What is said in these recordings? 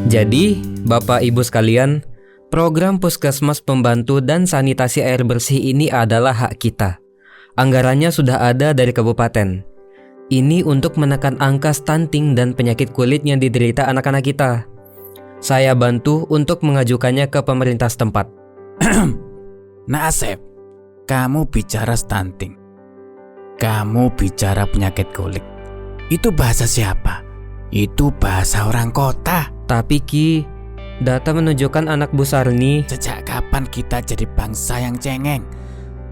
Jadi, Bapak Ibu sekalian, program Puskesmas Pembantu dan Sanitasi Air Bersih ini adalah hak kita. Anggarannya sudah ada dari kabupaten. Ini untuk menekan angka stunting dan penyakit kulit yang diderita anak-anak kita. Saya bantu untuk mengajukannya ke pemerintah setempat. Nah Asep, kamu bicara stunting, kamu bicara penyakit kulit. Itu bahasa siapa? Itu bahasa orang kota. Tapi Ki, data menunjukkan anak Bu Sarni. Sejak kapan kita jadi bangsa yang cengeng?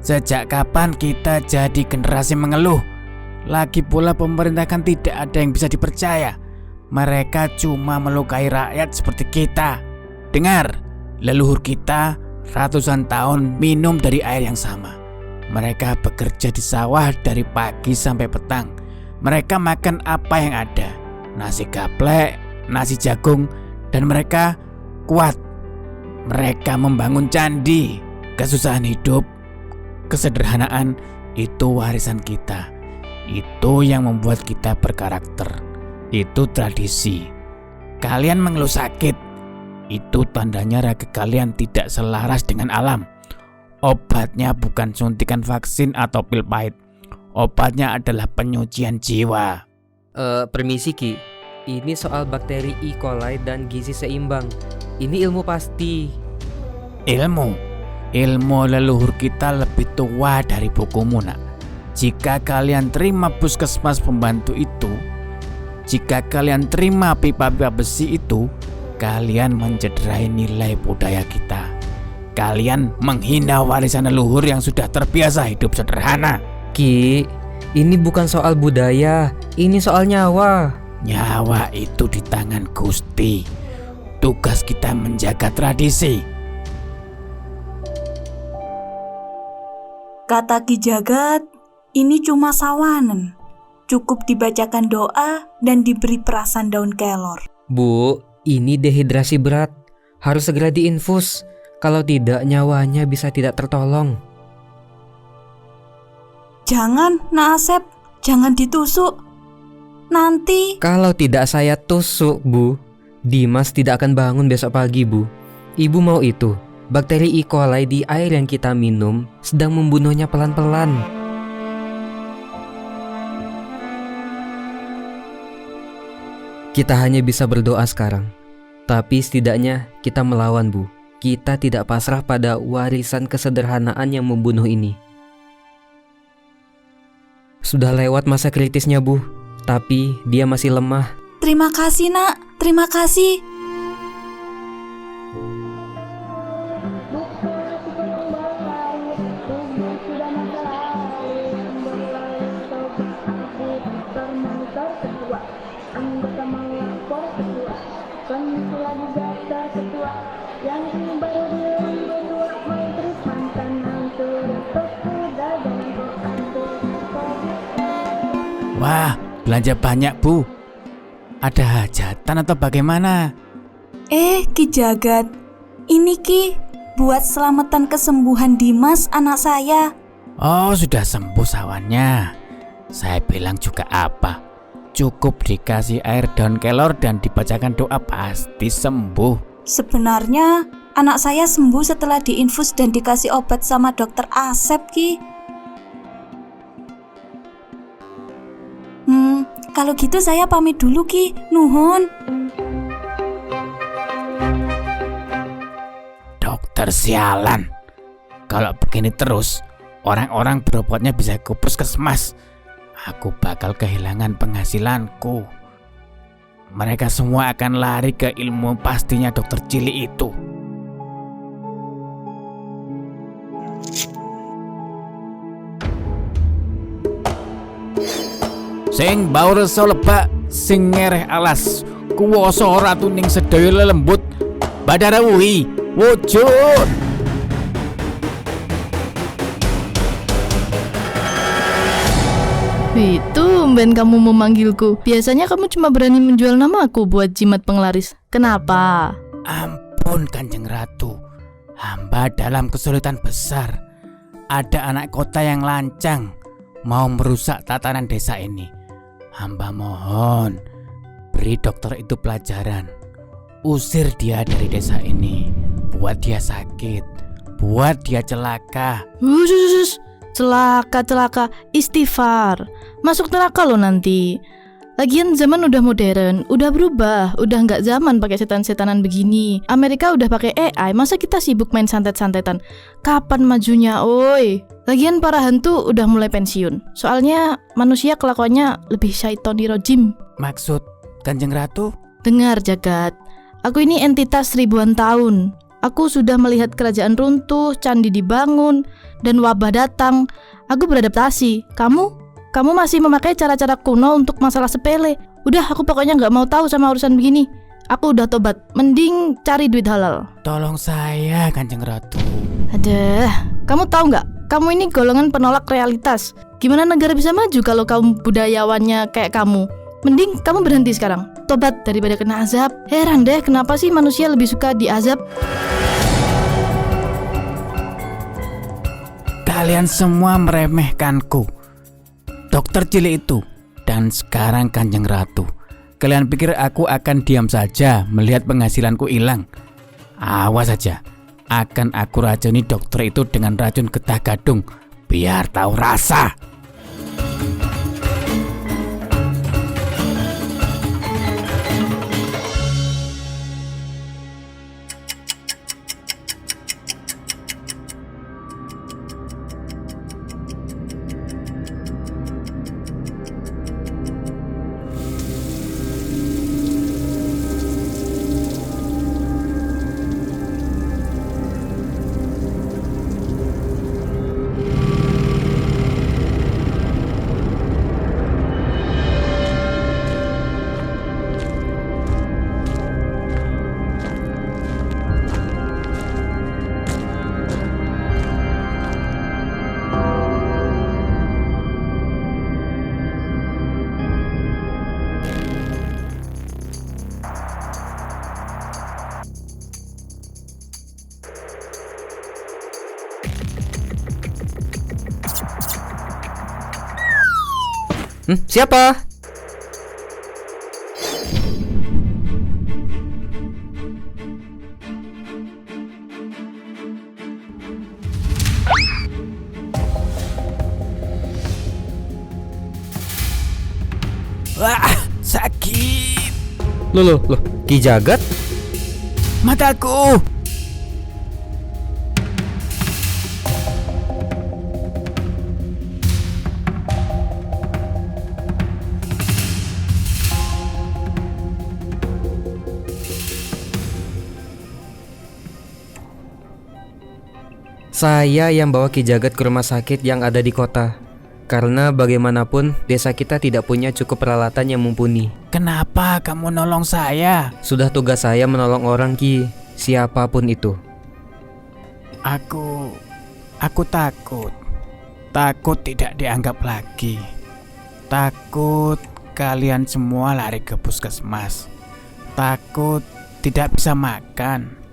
Sejak kapan kita jadi generasi mengeluh? Lagi pula pemerintah kan tidak ada yang bisa dipercaya. Mereka cuma melukai rakyat seperti kita. Dengar, leluhur kita ratusan tahun minum dari air yang sama. Mereka bekerja di sawah dari pagi sampai petang. Mereka makan apa yang ada, nasi gaplek, nasi jagung, dan mereka kuat. Mereka membangun candi. Kesusahan hidup, kesederhanaan itu warisan kita. Itu yang membuat kita berkarakter. Itu tradisi. Kalian mengeluh sakit, itu tandanya raga kalian tidak selaras dengan alam. Obatnya bukan suntikan vaksin atau pil pahit. Obatnya adalah penyucian jiwa. Permisi Ki, ini soal bakteri E. coli dan gizi seimbang. Ini ilmu pasti. Ilmu leluhur kita lebih tua dari bukumu nak. Jika kalian terima Puskesmas Pembantu itu, jika kalian terima pipa-pipa besi itu, kalian mencederai nilai budaya kita. Kalian menghina warisan leluhur yang sudah terbiasa hidup sederhana. Ki, ini bukan soal budaya, ini soal nyawa. Nyawa itu di tangan Gusti. Tugas kita menjaga tradisi. Kata Ki Jagat, ini cuma sawanan. Cukup dibacakan doa dan diberi perasan daun kelor. Bu, ini dehidrasi berat. Harus segera diinfus. Kalau tidak, nyawanya bisa tidak tertolong. Jangan, Nak Asep. Jangan ditusuk. Nanti. Kalau tidak saya tusuk, Bu, Dimas tidak akan bangun besok pagi, Bu. Ibu mau itu. Bakteri E. coli di air yang kita minum sedang membunuhnya pelan-pelan. Kita hanya bisa berdoa sekarang. Tapi setidaknya kita melawan, Bu. Kita tidak pasrah pada warisan kesederhanaan yang membunuh ini. Sudah lewat masa kritisnya, Bu. Tapi dia masih lemah. Terima kasih, Nak. Terima kasih. Wah, belanja banyak Bu. Ada hajatan atau bagaimana? Ki Jagat, ini Ki, buat selamatan kesembuhan Dimas anak saya. Oh, sudah sembuh sawannya. Saya bilang juga apa? Cukup dikasih air daun kelor dan dibacakan doa pasti sembuh. Sebenarnya anak saya sembuh setelah diinfus dan dikasih obat sama dokter Asep, Ki. Kalau gitu saya pamit dulu, Ki. Nuhun. Dokter sialan. Kalau begini terus, orang-orang berobatnya bisa ke puskesmas. Aku bakal kehilangan penghasilanku. Mereka semua akan lari ke ilmu pastinya dokter cilik itu. Sing baur reso lebak, sing ngereh alas, kuwasa ratu ning sedaya lelembut, Badara wuhi, wujud. Wih, tumben kamu memanggilku. Biasanya kamu cuma berani menjual namaku buat jimat penglaris. Kenapa? Ampun Kanjeng Ratu, hamba dalam kesulitan besar. ada anak kota yang lancang mau merusak tatanan desa ini. Hamba mohon, beri dokter itu pelajaran. Usir dia dari desa ini. Buat dia sakit, buat dia celaka. Celaka, istighfar. Masuk neraka lo nanti. Lagian zaman udah modern, udah berubah, udah nggak zaman pakai setan-setanan begini. Amerika udah pakai AI, masa kita sibuk main santet-santetan? Kapan majunya, oi? Lagian para hantu udah mulai pensiun. Soalnya manusia kelakuannya lebih syaitonirojim. Maksud Kanjeng Ratu? Dengar jagat, aku ini entitas ribuan tahun. Aku sudah melihat kerajaan runtuh, candi dibangun, dan wabah datang. Aku beradaptasi. Kamu masih memakai cara-cara kuno untuk masalah sepele. Udah, aku pokoknya nggak mau tahu sama urusan begini. Aku udah tobat. Mending cari duit halal. Tolong saya, Kanjeng Ratu. Aduh, kamu tahu nggak? Kamu ini golongan penolak realitas. Gimana negara bisa maju kalau kaum budayawannya kayak kamu? Mending kamu berhenti sekarang. Tobat daripada kena azab. Heran deh, kenapa sih manusia lebih suka diazab? Kalian semua meremehkanku, dokter cilik itu, dan sekarang Kanjeng Ratu. Kalian pikir aku akan diam saja melihat penghasilanku hilang? Awas saja, akan aku racuni dokter itu dengan racun getah gadung, biar tahu rasa. Siapa? Wah, sakit. Loh, Ki Jagat? Mataku. Saya yang bawa Ki Jagat ke rumah sakit yang ada di kota. Karena bagaimanapun desa kita tidak punya cukup peralatan yang mumpuni. Kenapa kamu nolong saya? Sudah tugas saya menolong orang, Ki, siapapun itu. Aku takut. Takut tidak dianggap lagi. Takut kalian semua lari ke puskesmas. Takut tidak bisa makan.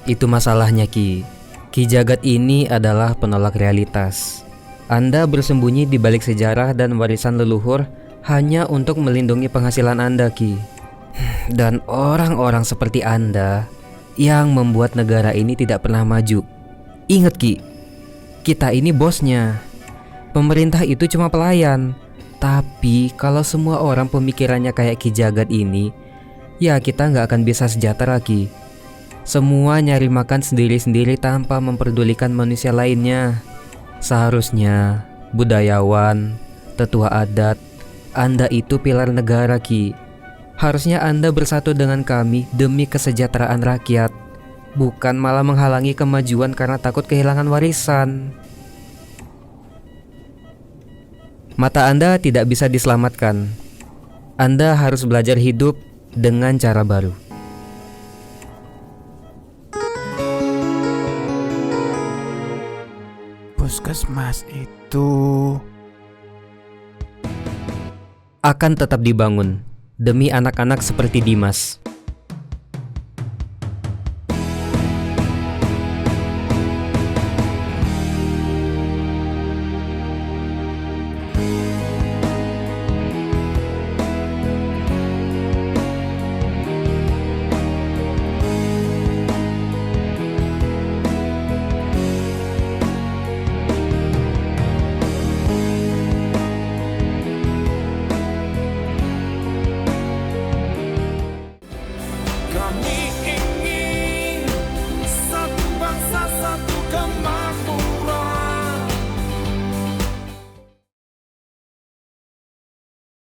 Itu masalahnya, Ki. Ki Jagat ini adalah penolak realitas. Anda bersembunyi di balik sejarah dan warisan leluhur hanya untuk melindungi penghasilan Anda, Ki. Dan orang-orang seperti Anda yang membuat negara ini tidak pernah maju. Ingat, Ki, kita ini bosnya. Pemerintah itu cuma pelayan. Tapi kalau semua orang pemikirannya kayak Ki Jagat ini, ya kita nggak akan bisa sejahtera, Ki. Semua nyari makan sendiri-sendiri tanpa memperdulikan manusia lainnya. Seharusnya budayawan, tetua adat, Anda itu pilar negara, Ki. Harusnya Anda bersatu dengan kami demi kesejahteraan rakyat, bukan malah menghalangi kemajuan karena takut kehilangan warisan. Mata Anda tidak bisa diselamatkan. Anda harus belajar hidup dengan cara baru. Puskesmas itu Akan tetap dibangun demi anak-anak seperti Dimas.